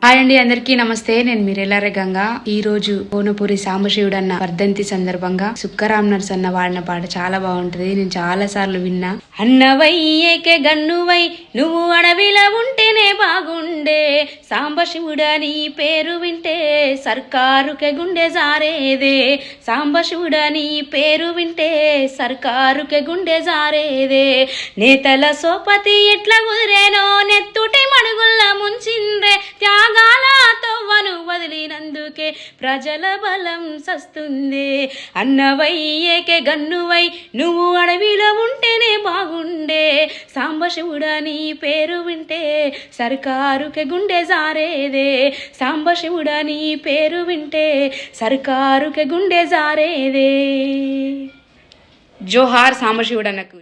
Hi అండి, అందరికీ నమస్తే. నేను మీరెల్లారె గంగా. ఈ రోజు కోనపూరి సాంబశివుడు అన్న వర్ధంతి సందర్భంగా సుక్కరామ్ నర్సన్న వాడిన పాట చాలా బాగుంటది. నేను చాలా సార్లు విన్నా. అన్నవై ఏకే గన్నువై నువ్వు అడవిలో ఉంటేనే బాగుండే, సాంబశివుడా నీ పేరు వింటే సర్కారుకే గుండె జారేదే, సాంబశివుడా నీ పేరు వింటే సర్కారుకే గుండె జారేదే. నేతల సోపతి ఎట్లా కుదిరేనో నెత్తుటి మడుగుల్లా ముంచిండ్రే, త్యాగాల తవ్వను వదిలినందుకే ప్రజల బలం సస్తుంది. అన్నవై ఏకే గన్నువై నువ్వు అడవిలో ఉంటేనే బాగుండే, సాంబశివుడా నీ పేరు వింటే సర్కారుకే గుండె జారేదే, సాంబశివుడా నీ పేరు వింటే సర్కారుకే గుండె జారేదే. జోహార్ సాంబశివుడన్నకు.